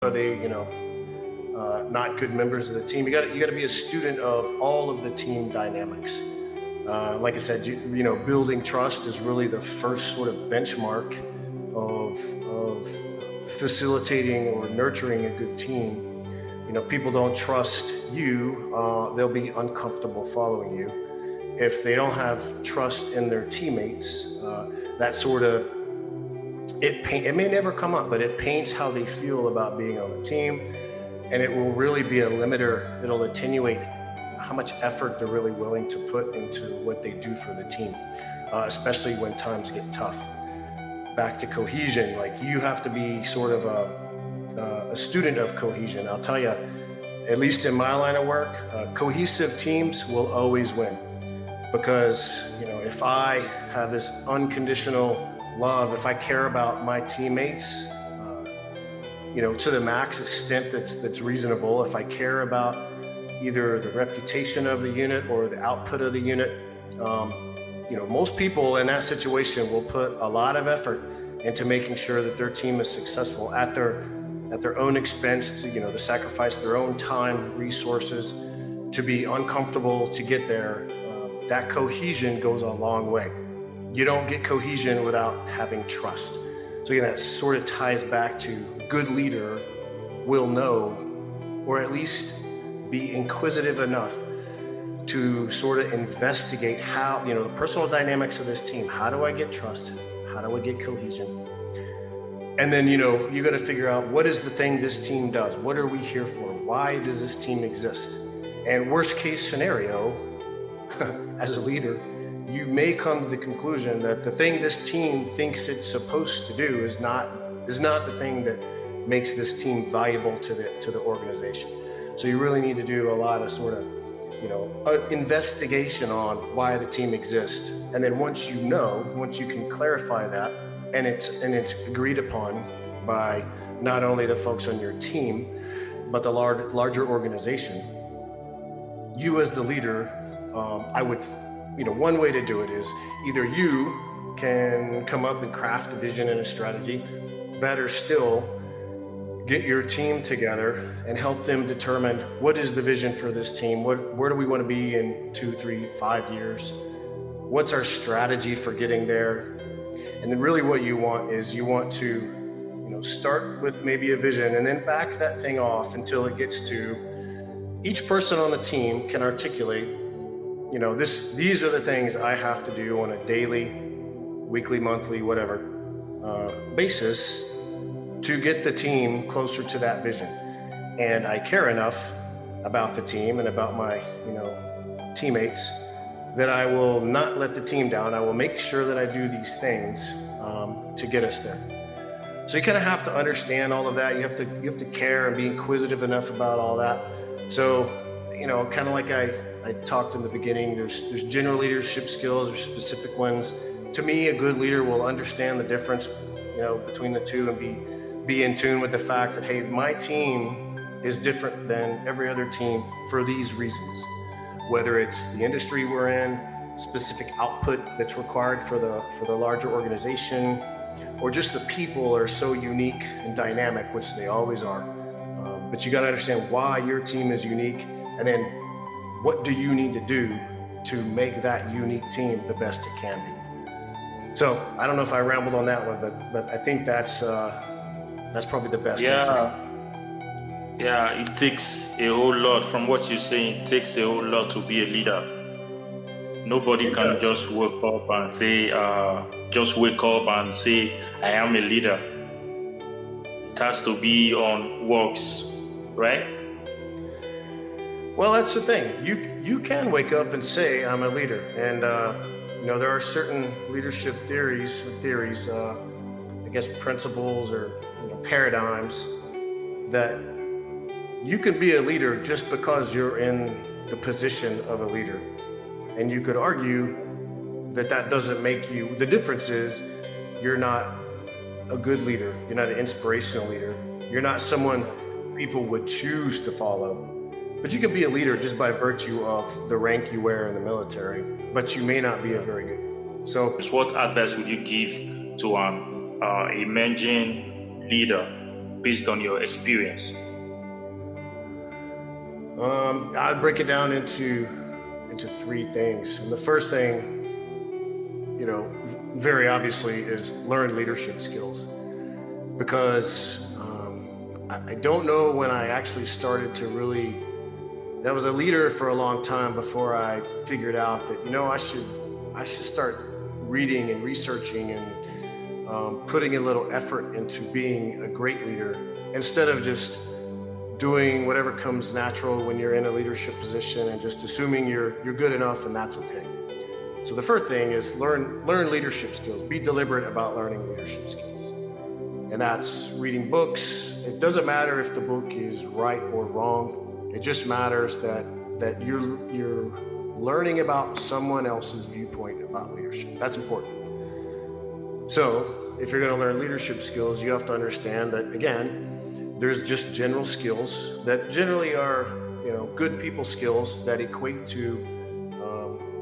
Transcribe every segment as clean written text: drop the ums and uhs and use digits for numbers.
Are they, not good members of the team? You got to be a student of all of the team dynamics. Like I said, building trust is really the first sort of benchmark of facilitating or nurturing a good team. People don't trust you, they'll be uncomfortable following you. If they don't have trust in their teammates, that sort of it may never come up, but it paints how they feel about being on the team, and it will really be a limiter. It'll attenuate how much effort they're really willing to put into what they do for the team, especially when times get tough. Back to cohesion, like you have to be sort of a student of cohesion. I'll tell you, at least in my line of work, cohesive teams will always win, because if I have this unconditional love, if I care about my teammates, to the max extent that's reasonable, if I care about either the reputation of the unit or the output of the unit, most people in that situation will put a lot of effort into making sure that their team is successful at their own expense, to sacrifice their own time, resources, to be uncomfortable to get there. That cohesion goes a long way. You don't get cohesion without having trust. So again, that sort of ties back to good leader will know, or at least be inquisitive enough to sort of investigate how, the personal dynamics of this team. How do I get trust? How do I get cohesion? And then, you got to figure out, what is the thing this team does? What are we here for? Why does this team exist? And worst case scenario, as a leader, you may come to the conclusion that the thing this team thinks it's supposed to do is not the thing that makes this team valuable to the organization. So you really need to do a lot of sort of, investigation on why the team exists. And then once you can clarify that, and it's agreed upon by not only the folks on your team, but the larger organization, you as the leader, one way to do it is either you can come up and craft a vision and a strategy. Better still, get your team together and help them determine, what is the vision for this team? Where do we want to be in 2, 3, 5 years? What's our strategy for getting there? And then really what you want to, start with maybe a vision, and then back that thing off until it gets to each person on the team can articulate, these are the things I have to do on a daily, weekly, monthly, whatever basis to get the team closer to that vision. And I care enough about the team and about my, teammates, that I will not let the team down. I will make sure that I do these things to get us there. So you kind of have to understand all of that. You have to care and be inquisitive enough about all that. So, kind of like I talked in the beginning, there's general leadership skills, there's specific ones. To me, a good leader will understand the difference, between the two, and be in tune with the fact that, hey, my team is different than every other team for these reasons. Whether it's the industry we're in, specific output that's required for the larger organization, or just the people are so unique and dynamic, which they always are. But you got to understand why your team is unique, and then what do you need to do to make that unique team the best it can be. So I don't know if I rambled on that one, but I think that's probably the best. Yeah, it takes a whole lot. From what you're saying, it takes a whole lot to be a leader. Nobody can just wake up and say, I am a leader. It has to be on works, right? Well, that's the thing. You can wake up and say, I'm a leader. And, there are certain leadership theories, principles or paradigms that you can be a leader just because you're in the position of a leader. And you could argue that doesn't make you, the difference is you're not a good leader. You're not an inspirational leader. You're not someone people would choose to follow. But you can be a leader just by virtue of the rank you wear in the military, but you may not be a very good. So what advice would you give to an emerging leader based on your experience? I'd break it down into three things. And the first thing, very obviously, is learn leadership skills. Because I don't know when I actually started to really, I was a leader for a long time before I figured out that, I should start reading and researching and putting a little effort into being a great leader instead of just doing whatever comes natural when you're in a leadership position and just assuming you're good enough and that's okay. So the first thing is learn leadership skills. Be deliberate about learning leadership skills. And that's reading books. It doesn't matter if the book is right or wrong. It just matters that you're learning about someone else's viewpoint about leadership. That's important. So if you're going to learn leadership skills, you have to understand that, again, there's just general skills that generally are, good people skills that equate to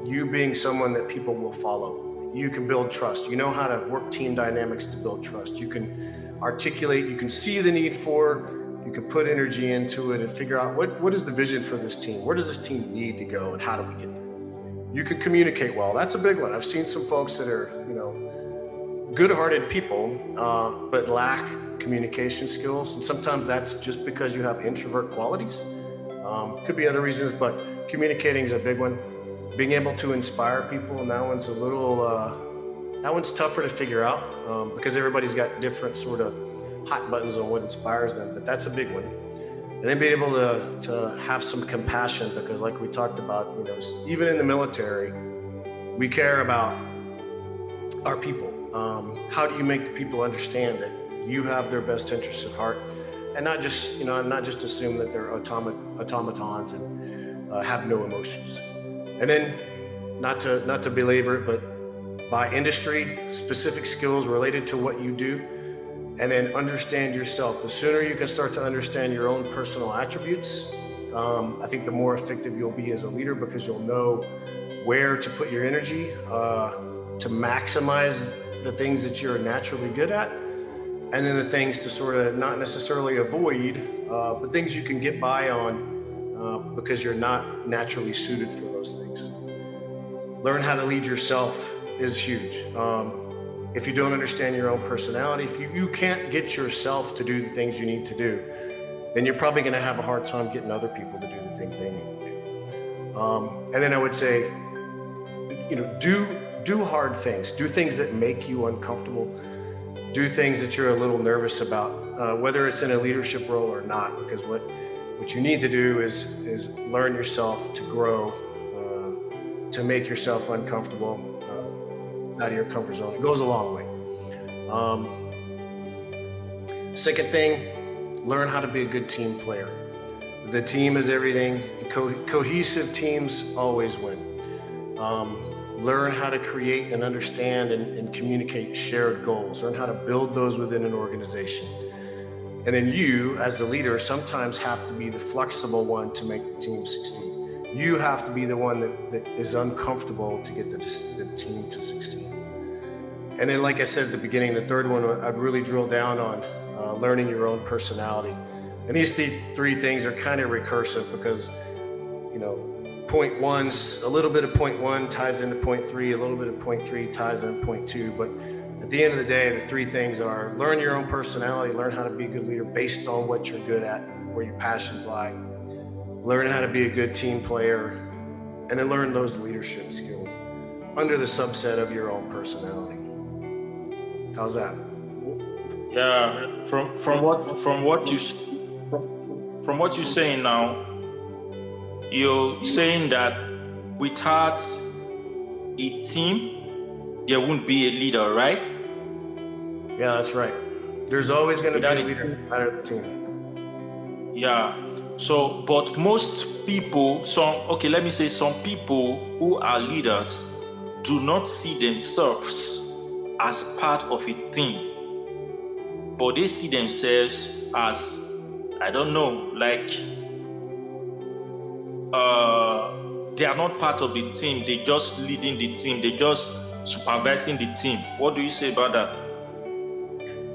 you being someone that people will follow. You can build trust. You know how to work team dynamics to build trust. You can articulate, you can see the need for, you can put energy into it and figure out what is the vision for this team? Where does this team need to go and how do we get there? You can communicate well. That's a big one. I've seen some folks that are, good-hearted people, but lack communication skills. And sometimes that's just because you have introvert qualities. Could be other reasons, but communicating is a big one. Being able to inspire people, and that one's a little, that one's tougher to figure out because everybody's got different sort of hot buttons on what inspires them, but that's a big one. And then being able to have some compassion, because like we talked about, even in the military, we care about our people. How do you make the people understand that you have their best interests at heart, and not just assume that they're automatons and have no emotions. And then, not to belabor it, but by industry, specific skills related to what you do, and then understand yourself. The sooner you can start to understand your own personal attributes, I think the more effective you'll be as a leader, because you'll know where to put your energy to maximize the things that you're naturally good at, and then the things to sort of not necessarily avoid, but things you can get by on because you're not naturally suited for those things. Learn how to lead yourself is huge. If you don't understand your own personality, if you can't get yourself to do the things you need to do, then you're probably going to have a hard time getting other people to do the things they need to do. And then I would say, do hard things. Do things that make you uncomfortable. Do things that you're a little nervous about, whether it's in a leadership role or not, because what you need to do is learn yourself to grow, to make yourself uncomfortable, out of your comfort zone. It goes a long way. Second thing, learn how to be a good team player. The team is everything. Cohesive teams always win. Learn how to create and understand and communicate shared goals. Learn how to build those within an organization. And then you, as the leader, sometimes have to be the flexible one to make the team succeed. You have to be the one that is uncomfortable to get the team to succeed. And then, like I said at the beginning, the third one, I'd really drill down on learning your own personality. And these three things are kind of recursive because, point one, a little bit of point one ties into point three, a little bit of point three ties into point two. But at the end of the day, the three things are learn your own personality, learn how to be a good leader based on what you're good at, where your passions lie, learn how to be a good team player, and then learn those leadership skills under the subset of your own personality. How's that? Yeah, from what you're saying now, you're saying that without a team, there wouldn't be a leader, right? Yeah, that's right. There's always going to be a leader out of the team. Yeah. So, but most people, let me say some people who are leaders do not see themselves as part of a team, but they see themselves as, I don't know, like they are not part of the team. They just leading the team. They just supervising the team. What do you say about that?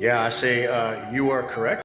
Yeah, I say you are correct.